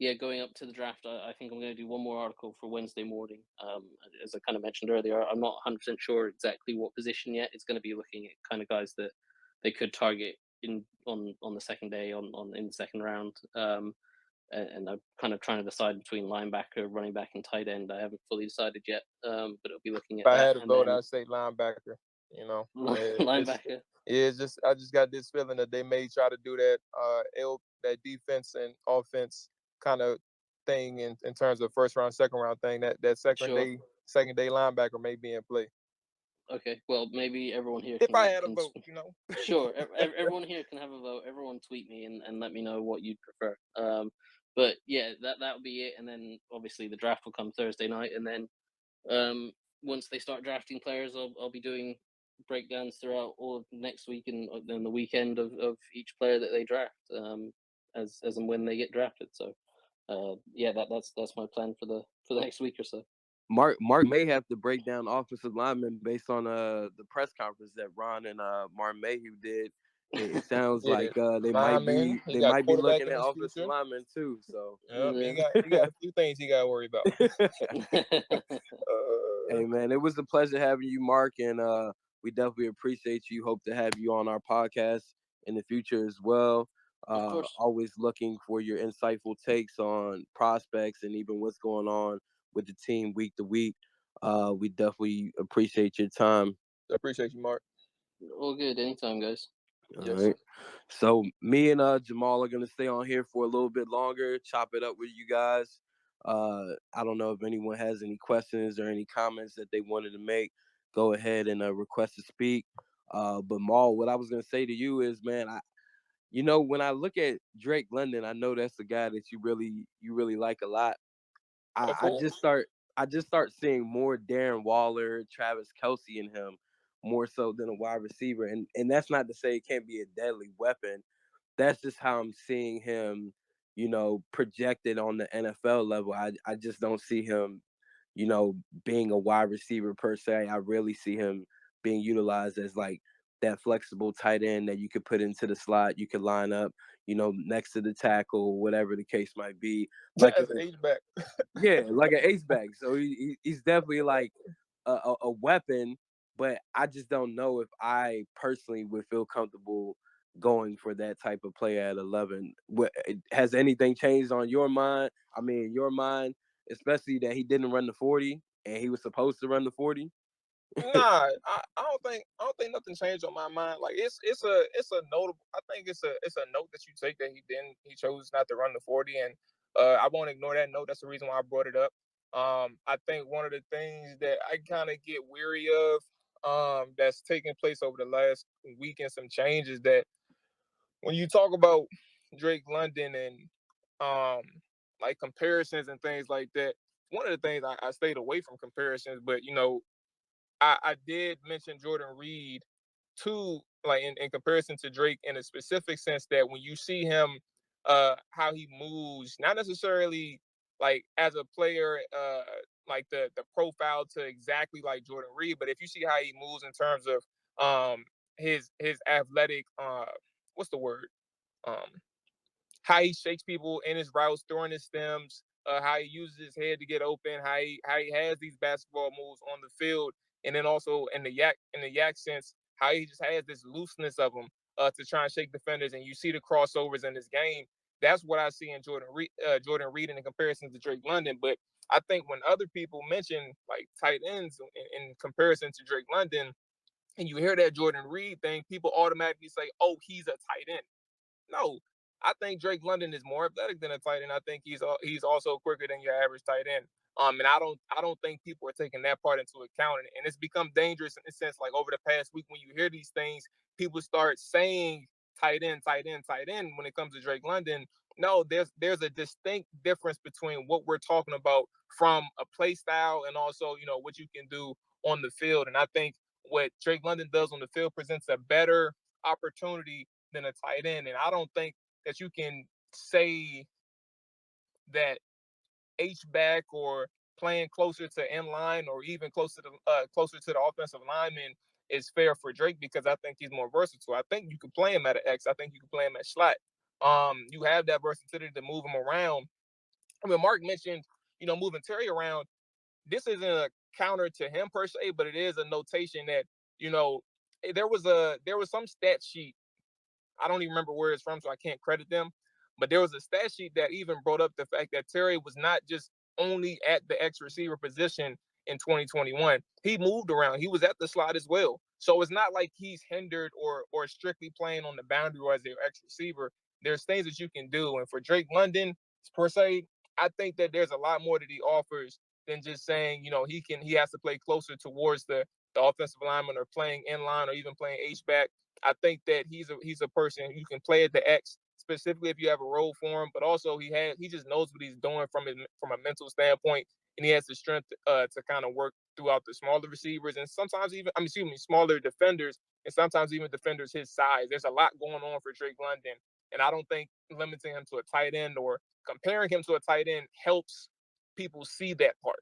yeah, going up to the draft, I think I'm going to do one more article for Wednesday morning. As I kind of mentioned earlier, I'm not 100% sure exactly what position yet. It's going to be looking at kind of guys that they could target on the second day, in the second round. And I'm kind of trying to decide between linebacker, running back, and tight end. I haven't fully decided yet, but it'll be looking at If I that. had a And vote, then I'd say linebacker. linebacker. I just got this feeling that they may try to do that that defense and offense kind of thing in terms of first round, second round thing. That second Sure. day linebacker may be in play. Okay, well, maybe everyone here If can, I had a vote, Sure, everyone here can have a vote. Everyone tweet me and let me know what you'd prefer. But yeah, that'll be it. And then obviously the draft will come Thursday night, and then once they start drafting players, I'll be doing breakdowns throughout all of next week and then the weekend of each player that they draft, as and when they get drafted. So yeah, that's my plan for the next week or so. Mark may have to break down offensive linemen based on the press conference that Ron and Martin Mayhew did. It sounds like they might be looking at offensive linemen too. So he got a few things he got to worry about. Hey man, it was a pleasure having you, Mark, and we definitely appreciate you. Hope to have you on our podcast in the future as well. Of course. Always looking for your insightful takes on prospects and even what's going on with the team week to week. We definitely appreciate your time. I appreciate you, Mark. All good. Anytime, guys. All right. So me and Jamal are gonna stay on here for a little bit longer, chop it up with you guys. I don't know if anyone has any questions or any comments that they wanted to make. Go ahead and request to speak. But Maul, what I was gonna say to you is, man, when I look at Drake London, I know that's the guy that you really like a lot. I just start seeing more Darren Waller, Travis Kelce in him, more so than a wide receiver. And that's not to say it can't be a deadly weapon. That's just how I'm seeing him, projected on the NFL level. I just don't see him, being a wide receiver per se. I really see him being utilized as like that flexible tight end that you could put into the slot, you could line up, next to the tackle, whatever the case might be. Like as an H-back. Yeah, like an H-back. So he's definitely like a weapon, but I just don't know if I personally would feel comfortable going for that type of play at 11. Has anything changed on your mind? I mean, your mind, especially that he didn't run the 40 and he was supposed to run the 40? Nah, I don't think nothing changed on my mind. Like it's a notable. I think it's a note that you take that he chose not to run the 40, and I won't ignore that note. That's the reason why I brought it up. I think one of the things that I kind of get weary of that's taking place over the last week and some changes that when you talk about Drake London and um like comparisons and things like that, one of the things I stayed away from comparisons, but I did mention Jordan Reed too, like in comparison to Drake in a specific sense that when you see him, how he moves, not necessarily like as a player, like the profile to exactly like Jordan Reed, but if you see how he moves in terms of his athletic, what's the word, um how he shakes people in his routes, throwing his stems, how he uses his head to get open, how he has these basketball moves on the field, and then also in the yak sense, how he just has this looseness of him to try and shake defenders, and you see the crossovers in this game. That's what I see in Jordan Reed in comparison to Drake London. But I think when other people mention like tight ends in comparison to Drake London, and you hear that Jordan Reed thing, people automatically say, "Oh, he's a tight end." No, I think Drake London is more athletic than a tight end. I think he's also quicker than your average tight end. And I don't think people are taking that part into account, and it's become dangerous in the sense like over the past week when you hear these things, people start saying tight end, tight end, tight end when it comes to Drake London. No, there's a distinct difference between what we're talking about from a play style and also what you can do on the field. And I think what Drake London does on the field presents a better opportunity than a tight end. And I don't think that you can say that H back or playing closer to in line or even closer to the offensive lineman is fair for Drake because I think he's more versatile. I think you could play him at an X. I think you could play him at slot. You have that versatility to move him around. I mean, Mark mentioned, moving Terry around. This isn't a counter to him per se, but it is a notation that you know there was some stat sheet. I don't even remember where it's from, so I can't credit them. But there was a stat sheet that even brought up the fact that Terry was not just only at the X receiver position in 2021. He moved around. He was at the slot as well. So it's not like he's hindered or strictly playing on the boundary or as their X receiver. There's things that you can do. And for Drake London, per se, I think that there's a lot more that he offers than just saying, he has to play closer towards the offensive lineman or playing in line or even playing H back. I think that he's a person you can play at the X specifically if you have a role for him, but also he just knows what he's doing from a mental standpoint, and he has the strength to kind of work throughout the smaller receivers and sometimes even smaller defenders and sometimes even defenders his size. There's a lot going on for Drake London, and I don't think limiting him to a tight end or comparing him to a tight end helps people see that part.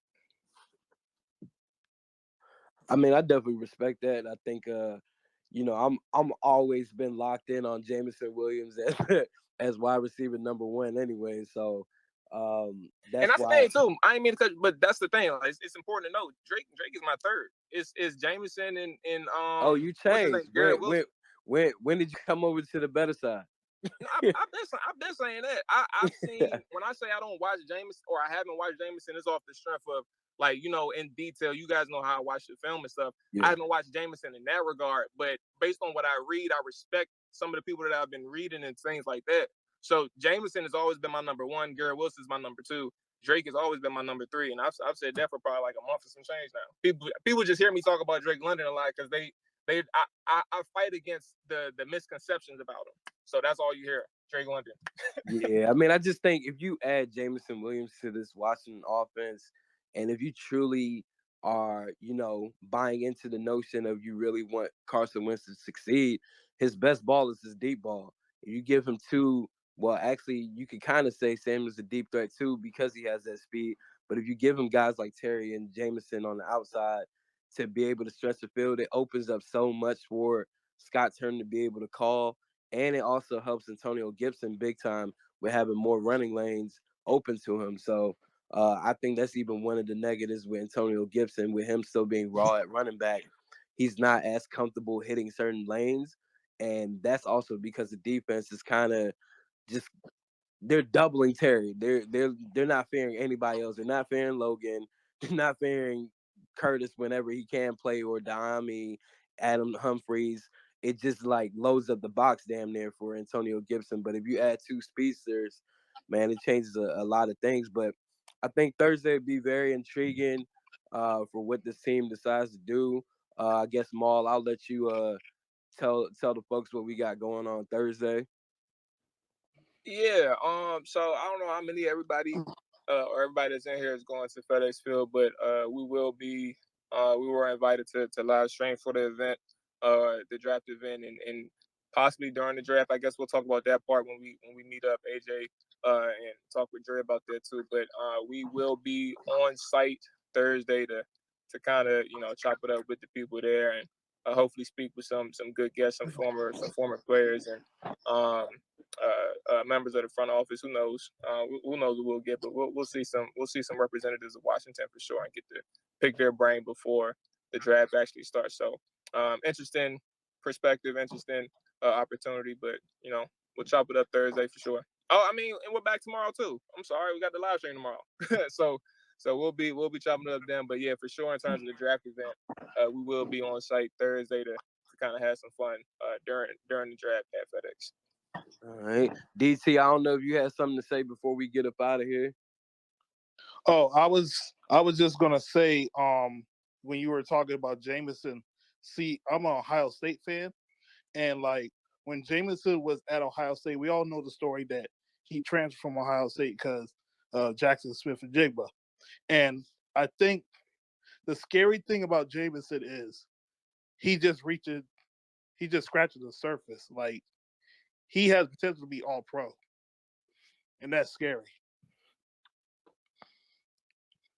I mean, I definitely respect that. I think, I'm always been locked in on Jameson Williams as as wide receiver number one anyway. So And that's that's the why. thing too. I ain't mean to cut, but that's the thing. Like, it's important to know Drake is my third. It's Jameson and Oh, you what's his name, changed. Garrett When Wilson. when did you come over to the better side? No, I've been saying that. I've seen when I say I don't watch Jameson or I haven't watched Jameson, it's off the strength of like in detail. You guys know how I watch the film and stuff. I Yeah. haven't watched Jameson in that regard, but based on what I read, I respect some of the people that I've been reading and things like that. So Jameson has always been my number one. Garrett Wilson is my number two. Drake has always been my number three, and I've said that for probably like a month or some change now. People just hear me talk about Drake London a lot because I fight against the misconceptions about him. So that's all you hear, Drake London. Yeah, I mean, I just think if you add Jameson Williams to this Washington offense, and if you truly are, buying into the notion of you really want Carson Wentz to succeed, his best ball is his deep ball. If you give him two, well, actually, you could kind of say Sam is a deep threat too because he has that speed. But if you give him guys like Terry and Jameson on the outside to be able to stretch the field, it opens up so much for Scott Turner to be able to call. And it also helps Antonio Gibson big time with having more running lanes open to him. So I think that's even one of the negatives with Antonio Gibson, with him still being raw at running back. He's not as comfortable hitting certain lanes. And that's also because the defense is kind of just they're doubling Terry. They're not fearing anybody else. They're not fearing Logan. They're not fearing Curtis whenever he can play or Diami, Adam Humphreys. It just like loads up the box damn near for Antonio Gibson. But if you add two speedsters, man, it changes a lot of things. But I think Thursday would be very intriguing for what this team decides to do. I guess Maul, I'll let you tell the folks what we got going on Thursday. Yeah. So I don't know how many everybody or everybody that's in here is going to FedEx Field, but we will be. We were invited to live stream for the event, the draft event, and possibly during the draft. I guess we'll talk about that part when we meet up, AJ, and talk with Dre about that too. But we will be on site Thursday to kind of chop it up with the people there and hopefully speak with some good guests, some former players and members of the front office. Who knows? Who knows what we'll get? But we'll see some representatives of Washington for sure and get to pick their brain before the draft actually starts. So interesting perspective, interesting opportunity. But we'll chop it up Thursday for sure. Oh, I mean, and we're back tomorrow too. I'm sorry, we got the live stream tomorrow. so we'll be chopping it up then. But yeah, for sure in terms of the draft event, we will be on site Thursday to kind of have some fun during the draft at FedEx. All right, DT. I don't know if you had something to say before we get up out of here. Oh, I was just gonna say, when you were talking about Jameson, see, I'm an Ohio State fan, and like when Jameson was at Ohio State, we all know the story that he transferred from Ohio State because Jackson Smith and Jigba. And I think the scary thing about Jameson is he just scratches the surface. Like he has potential to be all pro. And that's scary.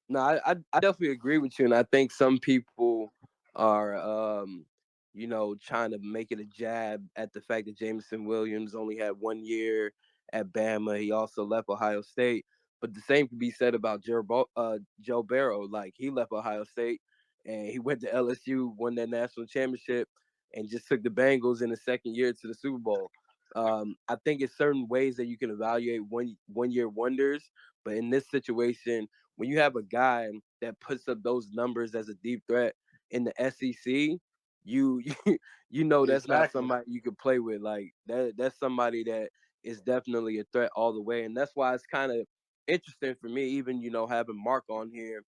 No, I definitely agree with you, and I think some people are trying to make it a jab at the fact that Jameson Williams only had 1 year at Bama. He also left Ohio State, but the same can be said about Joe Barrow. Like he left Ohio State and he went to LSU, won that national championship, and just took the Bengals in the second year to the Super Bowl. I think it's certain ways that you can evaluate 1 year wonders, but in this situation, when you have a guy that puts up those numbers as a deep threat in the SEC, you that's not somebody you could play with. Like that's somebody that is definitely a threat all the way, and that's why it's kind of interesting for me, even having Mark on here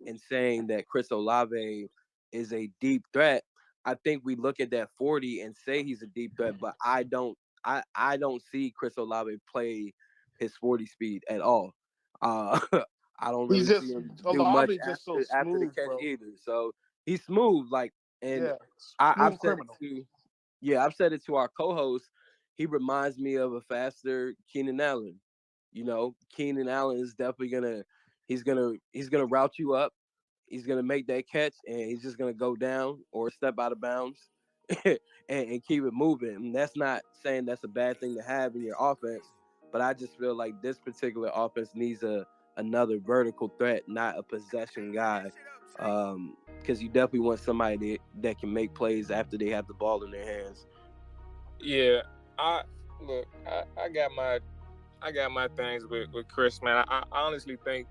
and saying that Chris Olave is a deep threat. I think we look at that 40 and say he's a deep threat, but I don't see Chris Olave play his 40 speed at all. I don't really see him do much after the catch either. So he's smooth, like, and I've said I've said it to our co-host. He reminds me of a faster Keenan Allen. Keenan Allen is definitely he's gonna route you up. He's gonna make that catch, and he's just gonna go down or step out of bounds and keep it moving. And that's not saying that's a bad thing to have in your offense, but I just feel like this particular offense needs another vertical threat, not a possession guy, because you definitely want somebody that can make plays after they have the ball in their hands. Yeah, I got my things with Chris, man. I honestly think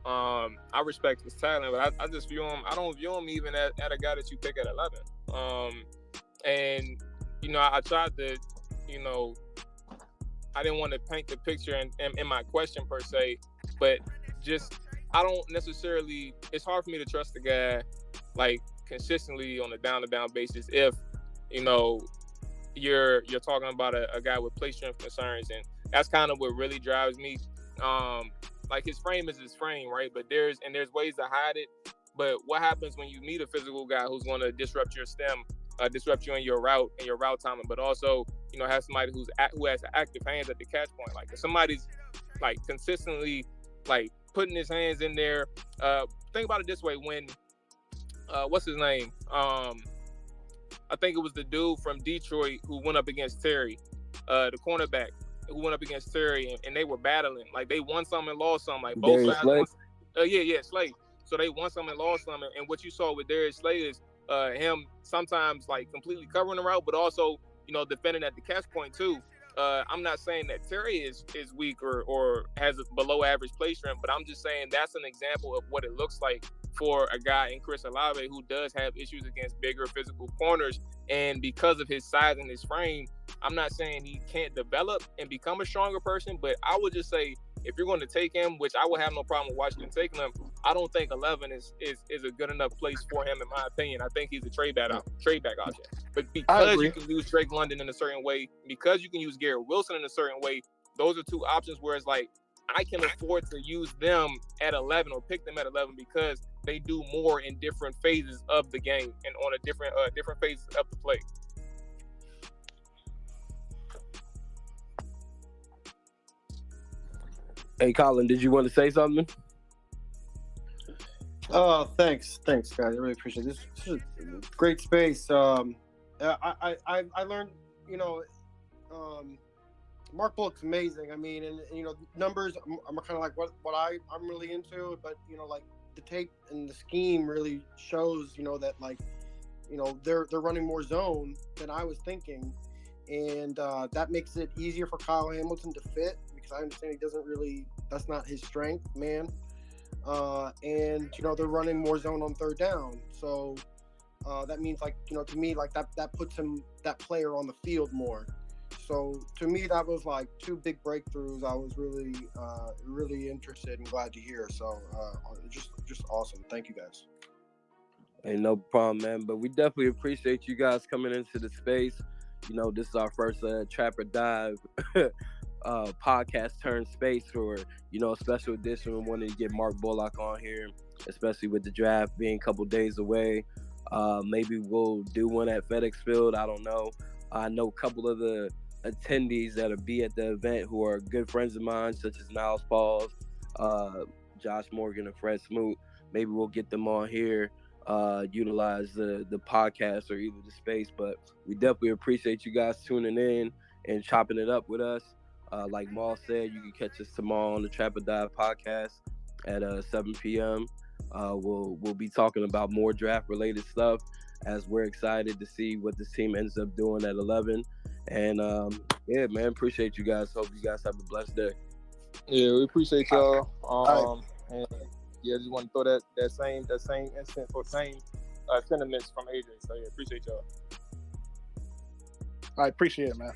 I respect his talent, but I just view him. I don't view him even at a guy that you pick at 11. And I tried to, I didn't want to paint the picture in my question per se, but just I don't necessarily. It's hard for me to trust the guy like consistently on a down-to-down basis if you're talking about a guy with play strength concerns, and that's kind of what really drives me. Like his frame is his frame, right? But there's ways to hide it. But what happens when you meet a physical guy who's going to disrupt your stem, disrupt you in your route and your route timing, but also have somebody who has active hands at the catch point. Like if somebody's like consistently like putting his hands in there. Think about it this way: when what's his name? I think it was the dude from Detroit who went up against Terry, the cornerback who went up against Terry, and they were battling. Like they won some and lost some. Like both Darius sides. Slay. So they won some and lost some. And what you saw with Darius Slay is him sometimes like completely covering the route, but also defending at the catch point too. I'm not saying that Terry is weak or has a below average play strength, but I'm just saying that's an example of what it looks like for a guy in Chris Olave who does have issues against bigger physical corners. And because of his size and his frame, I'm not saying he can't develop and become a stronger person, but I would just say if you're going to take him, which I would have no problem with Washington taking him, I don't think 11 is a good enough place for him, in my opinion. I think he's a trade back option. But because you can use Drake London in a certain way, because you can use Garrett Wilson in a certain way, those are two options where it's like I can afford to use them at 11 or pick them at 11 because they do more in different phases of the game and on a different phases of the play. Hey, Colin, did you want to say something? Thanks, guys. I really appreciate this. This is a great space. I learned, Mark Bullock's amazing. I mean, and numbers. I'm kind of like what I'm really into, but like the tape and the scheme really shows, that like, they're running more zone than I was thinking, and that makes it easier for Kyle Hamilton to fit because I understand he doesn't really. That's not his strength, man. And they're running more zone on third down, so that means like to me like that puts that player on the field more. So to me that was like two big breakthroughs. I was really interested and glad to hear. So just awesome. Thank you guys. Hey, no problem, man. But we definitely appreciate you guys coming into the space. This is our first Trapper Dive podcast turn space for a special edition. We wanted to get Mark Bullock on here, especially with the draft being a couple days away. Maybe we'll do one at FedEx Field. I don't know. I know a couple of the attendees that'll be at the event who are good friends of mine, such as Niles Pauls, Josh Morgan, and Fred Smoot. Maybe we'll get them on here, utilize the podcast or either the space. But we definitely appreciate you guys tuning in and chopping it up with us. Like Maul said, you can catch us tomorrow on the Trap or Dive podcast at 7 p.m. We'll be talking about more draft related stuff as we're excited to see what this team ends up doing at 11. And yeah, man, appreciate you guys. Hope you guys have a blessed day. Yeah, we appreciate y'all. And yeah, just want to throw that same instance or same sentiments from AJ. So yeah, appreciate y'all. I appreciate it, man.